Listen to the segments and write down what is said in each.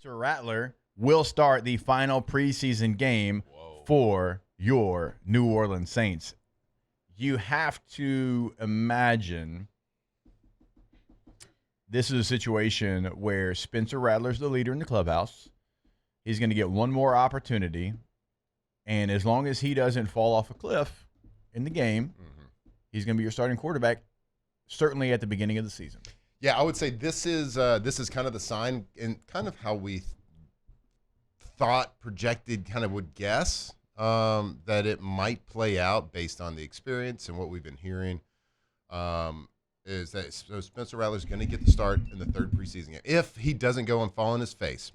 Spencer Rattler will start the final preseason game for your New Orleans Saints. You have to imagine this is a situation where Spencer Rattler's the leader in the clubhouse. He's going to get one more opportunity, and as long as he doesn't fall off a cliff in the game, he's going to be your starting quarterback, certainly at the beginning of the season. Yeah, I would say this is kind of the sign and kind of how we thought, projected, kind of would guess that it might play out based on the experience and what we've been hearing. Is that so Spencer Rattler's going to get the start in the third preseason game. If he doesn't go and fall on his face,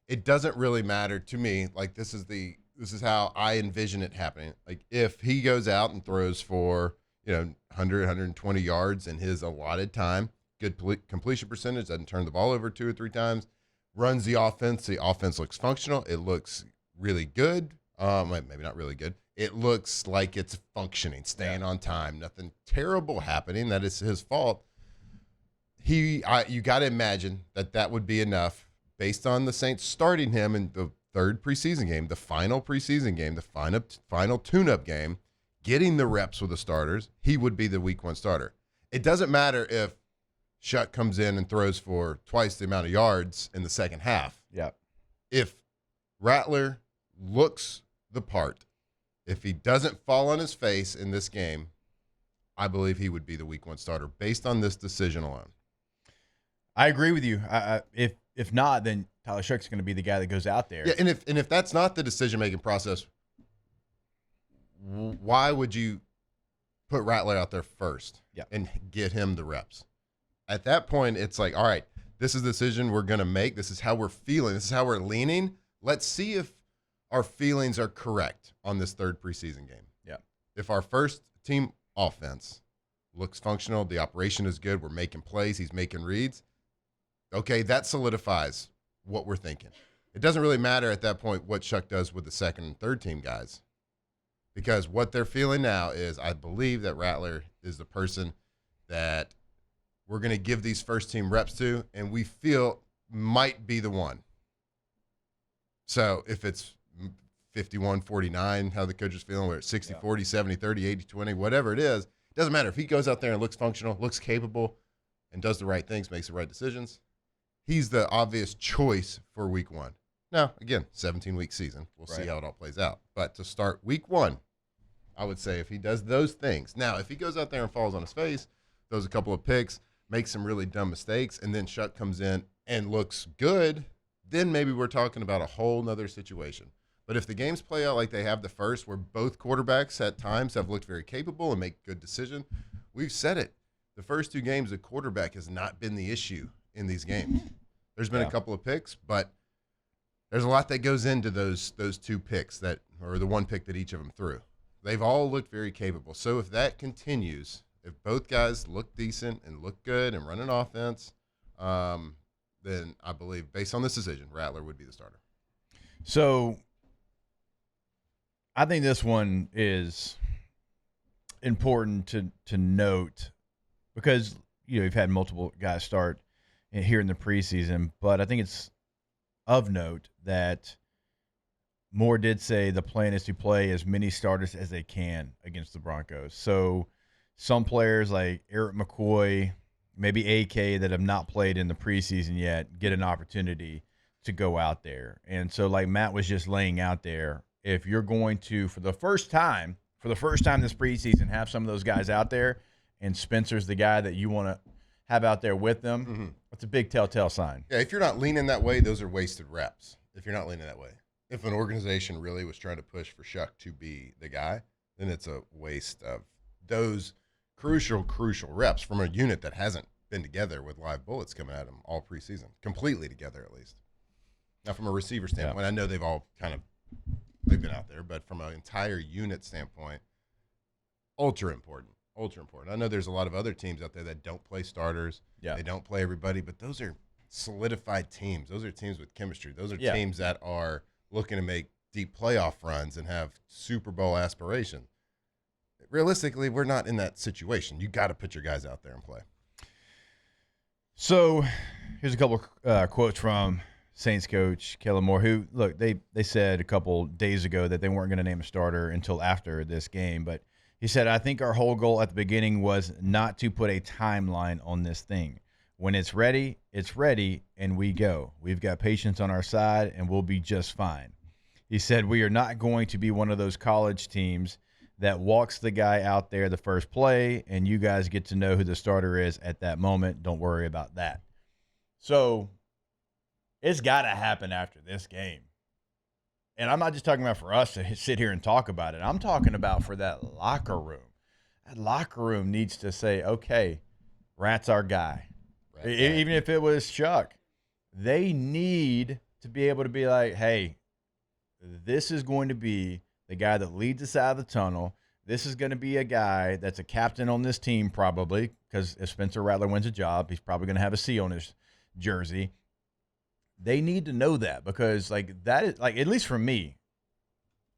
it doesn't really matter to me. Like this is how I envision it happening. Like if he goes out and throws for 100, 120 yards in his allotted time, good completion percentage, doesn't turn the ball over 2 or 3 times, runs the offense looks functional, it looks really good. Maybe not really good. It looks like it's functioning, staying on time, nothing terrible happening. That is his fault. You got to imagine that would be enough based on the Saints starting him in the third preseason game, the final preseason game, the final tune-up game, getting the reps with the starters. He would be the week 1 starter. It doesn't matter if Shuck comes in and throws for twice the amount of yards in the second half. Yeah. If Rattler looks the part, if he doesn't fall on his face in this game, I believe he would be the week 1 starter based on this decision alone. I agree with you. If not, then Tyler Shuck's going to be the guy that goes out there. Yeah, and if that's not the decision-making process, why would you put Rattler out there first and get him the reps? At that point, it's like, all right, this is the decision we're going to make. This is how we're feeling. This is how we're leaning. Let's see if our feelings are correct on this third preseason game. Yeah. If our first team offense looks functional, the operation is good, we're making plays, he's making reads, okay, that solidifies what we're thinking. It doesn't really matter at that point what Chuck does with the second and third team guys, because what they're feeling now is, I believe that Rattler is the person that we're going to give these first team reps to, and we feel might be the one. So if it's 51-49, how the coach is feeling, whether it's 60-40, 70-30, 80-20, whatever it is, it doesn't matter. If he goes out there and looks functional, looks capable, and does the right things, makes the right decisions, he's the obvious choice for week 1. Now, again, 17-week season. We'll see how it all plays out. But to start week 1, I would say if he does those things. Now, if he goes out there and falls on his face, throws a couple of picks, makes some really dumb mistakes, and then Shuck comes in and looks good, then maybe we're talking about a whole nother situation. But if the games play out like they have the first, where both quarterbacks at times have looked very capable and make good decisions, we've said it. The first 2 games, the quarterback has not been the issue in these games. There's been a couple of picks, but there's a lot that goes into those 2 picks or the 1 pick that each of them threw. They've all looked very capable. So if that continues, if both guys look decent and look good and run an offense, then I believe, based on this decision, Rattler would be the starter. So I think this one is important to note because you've had multiple guys start here in the preseason, but I think it's of note that Moore did say the plan is to play as many starters as they can against the Broncos. So some players like Eric McCoy, maybe AK, that have not played in the preseason yet, get an opportunity to go out there. And so like Matt was just laying out there, if you're going to, for the first time this preseason, have some of those guys out there, and Spencer's the guy that you want to have out there with them, that's a big telltale sign. Yeah, if you're not leaning that way, those are wasted reps. If you're not leaning that way. If an organization really was trying to push for Shuck to be the guy, then it's a waste of those crucial reps from a unit that hasn't been together with live bullets coming at them all preseason, completely together at least. Now, from a receiver standpoint, I know they've been out there, but from an entire unit standpoint, ultra important. I know there's a lot of other teams out there that don't play starters. Yeah. They don't play everybody, but those are solidified teams. Those are teams with chemistry. Those are teams that are looking to make deep playoff runs and have Super Bowl aspirations. Realistically, we're not in that situation. You got to put your guys out there and play. So here's a couple quotes from Saints coach, Kellen Moore, who, look, they said a couple days ago that they weren't going to name a starter until after this game. But he said, I think our whole goal at the beginning was not to put a timeline on this thing. When it's ready, and we go. We've got patience on our side, and we'll be just fine. He said, we are not going to be one of those college teams that walks the guy out there the first play, and you guys get to know who the starter is at that moment. Don't worry about that. So it's got to happen after this game. And I'm not just talking about for us to sit here and talk about it. I'm talking about for that locker room. That locker room needs to say, okay, Rat's our guy. Even if it was Chuck. They need to be able to be like, hey, this is going to be the guy that leads us out of the tunnel. This is going to be a guy that's a captain on this team probably, because if Spencer Rattler wins a job, he's probably going to have a C on his jersey. They need to know that, because that is, at least for me,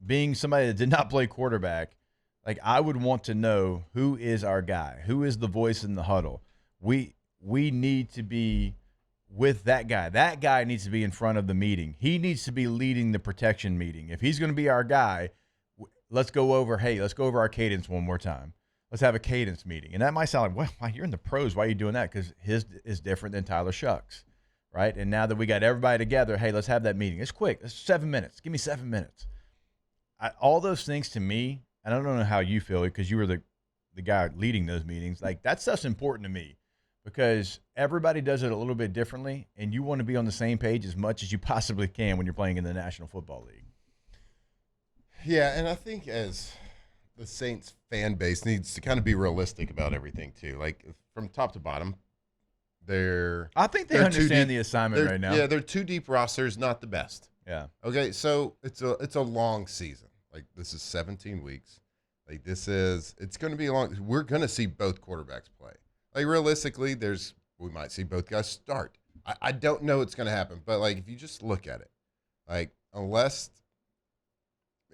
being somebody that did not play quarterback, I would want to know who is our guy, who is the voice in the huddle. We need to be with that guy. That guy needs to be in front of the meeting. He needs to be leading the protection meeting. If he's going to be our guy, let's go over our cadence one more time. Let's have a cadence meeting. And that might sound like, well, you're in the pros. Why are you doing that? Because his is different than Tyler Shuck's, right? And now that we got everybody together, hey, let's have that meeting. It's quick. It's 7 minutes. Give me 7 minutes. All those things to me, and I don't know how you feel because you were the guy leading those meetings. That stuff's important to me, because everybody does it a little bit differently, and you want to be on the same page as much as you possibly can when you're playing in the National Football League. Yeah, and I think as the Saints fan base needs to kind of be realistic about everything too. From top to bottom, I think they understand the assignment right now. Yeah, they're 2 deep rosters, not the best. Yeah. Okay, so it's a long season. This is 17 weeks. It's going to be a long. We're going to see both quarterbacks play. Realistically, we might see both guys start. I don't know what's going to happen, but if you just look at it, unless,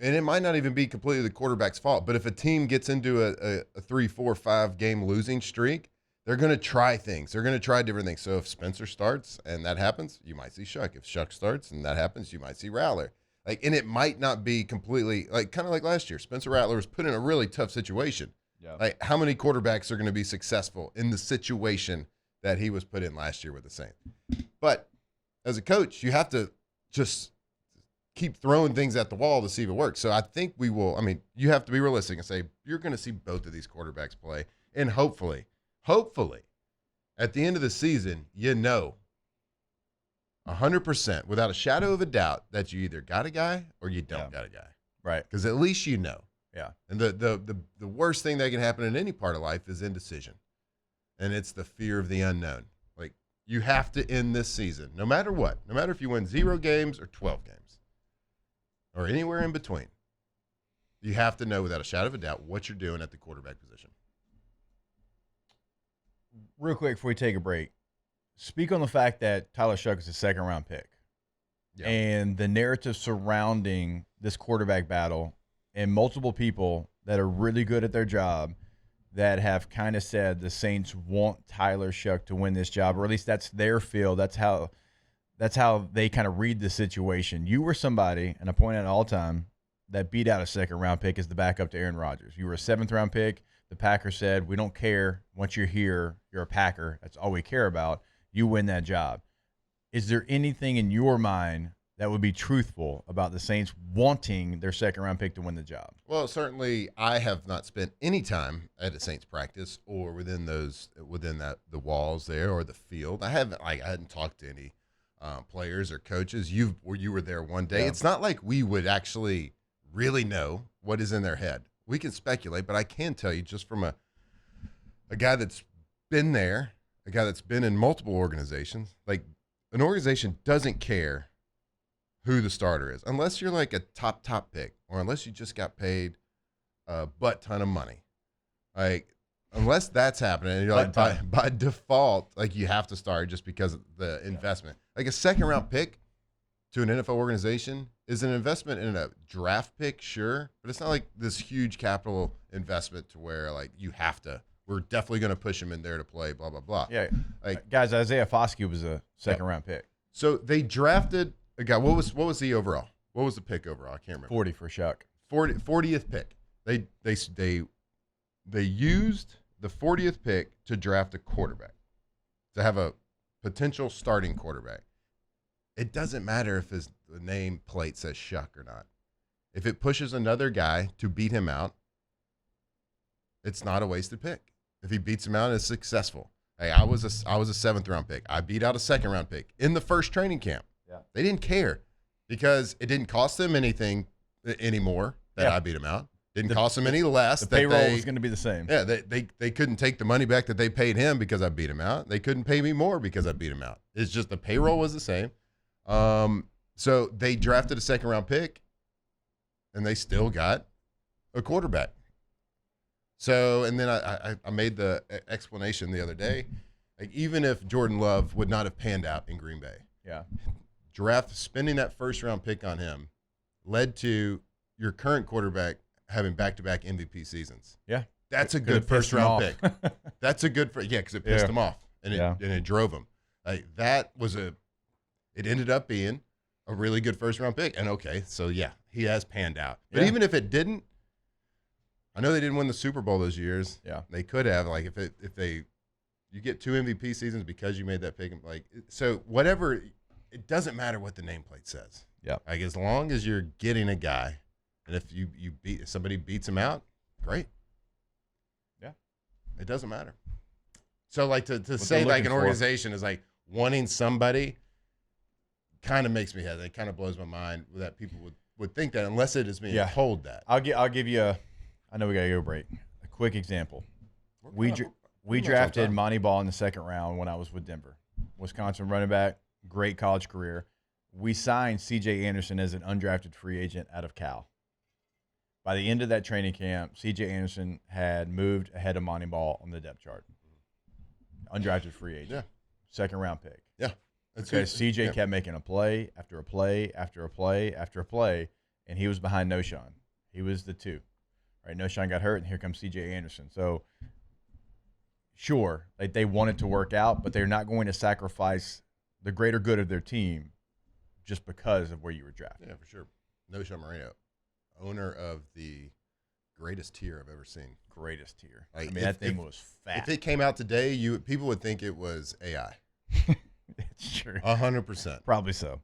and it might not even be completely the quarterback's fault, but if a team gets into a 3, 4, 5 game losing streak, they're going to try things. They're going to try different things. So if Spencer starts and that happens, you might see Shuck. If Shuck starts and that happens, you might see Rattler. And it might not be completely kind of like last year. Spencer Rattler was put in a really tough situation. Yeah. How many quarterbacks are going to be successful in the situation that he was put in last year with the Saints? But as a coach, you have to just keep throwing things at the wall to see if it works. So I think we will. I mean, you have to be realistic and say you're going to see both of these quarterbacks play, and hopefully, at the end of the season, 100% without a shadow of a doubt that you either got a guy or you don't got a guy. Right. Because at least you know. Yeah. And the worst thing that can happen in any part of life is indecision. And it's the fear of the unknown. You have to end this season, no matter what. No matter if you win 0 games or 12 games or anywhere in between. You have to know without a shadow of a doubt what you're doing at the quarterback position. Real quick before we take a break, speak on the fact that Tyler Shuck is a second-round pick. Yeah. And the narrative surrounding this quarterback battle, and multiple people that are really good at their job that have kind of said the Saints want Tyler Shuck to win this job, or at least that's their feel. That's how they kind of read the situation. You were somebody, and I point out all the time, that beat out a second-round pick as the backup to Aaron Rodgers. You were a 7th-round pick. The Packers said, we don't care. Once you're here, you're a Packer. That's all we care about. You win that job. Is there anything in your mind that would be truthful about the Saints wanting their second-round pick to win the job? Well, certainly I have not spent any time at a Saints practice or within the walls there or the field. I hadn't talked to any players or coaches. You were there one day. Yeah. It's not like we would actually really know what is in their head. We can speculate, but I can tell you just from a guy that's been there, a guy that's been in multiple organizations, an organization doesn't care who the starter is, unless you're a top pick, or unless you just got paid a butt ton of money. Unless that's happening, and you're by default, you have to start just because of the investment. A second-round pick to an NFL organization is an investment in a draft pick, sure, but it's not this huge capital investment to where you have to. We're definitely going to push him in there to play, blah blah blah. Yeah, guys, Isaiah Foskey was a second-round pick. So they drafted a guy. What was the overall? What was the pick overall? I can't remember. 40 for Shuck. 40th pick. They used the 40th pick to draft a quarterback, to have a potential starting quarterback. It doesn't matter if his name plate says Shuck or not. If it pushes another guy to beat him out, it's not a wasted pick. If he beats him out, it's successful. Hey, I was a 7th round pick. I beat out a 2nd round pick in the first training camp. Yeah. They didn't care because it didn't cost them anything anymore that I beat them out. Didn't cost them any less. The payroll was going to be the same. Yeah, they couldn't take the money back that they paid him because I beat him out. They couldn't pay me more because I beat him out. It's just the payroll was the same. So they drafted a 2nd round pick, and they still got a quarterback. So, and then I made the explanation the other day, like even if Jordan Love would not have panned out in Green Bay, spending that 1st round pick on him led to your current quarterback having back-to-back MVP seasons. Yeah. That's a good 1st round pick. That's a good, because it pissed him off and it drove him. Like it ended up being a really good 1st round pick. And okay, so he has panned out. But even if it didn't, I know they didn't win the Super Bowl those years. Yeah. They could have, like you get 2 MVP seasons because you made that pick. Like, so whatever, it doesn't matter what the nameplate says. Yeah. Like as long as you're getting a guy, and if somebody beats him out, great. Yeah. It doesn't matter. So like to say like an organization is like wanting somebody kind of makes me hesitate. It kind of blows my mind that people would think that unless it is being told that. I'll give you I know we got to go break. A quick example. We drafted Monty Ball in the 2nd round when I was with Denver. Wisconsin running back, great college career. We signed C.J. Anderson as an undrafted free agent out of Cal. By the end of that training camp, C.J. Anderson had moved ahead of Monty Ball on the depth chart. Undrafted free agent. Yeah. 2nd round pick. Yeah. Because C.J. kept making a play after a play after a play after a play, and he was behind Noshawn. He was the 2. Right, Noshawn got hurt, and here comes C.J. Anderson. So, sure, like they want it to work out, but they're not going to sacrifice the greater good of their team just because of where you were drafted. Yeah, for sure. Noshawn Moreno, owner of the greatest tier I've ever seen. Greatest tier. Like, I mean, that thing was fat. If it came out today, people would think it was AI. It's true. 100%. Probably so.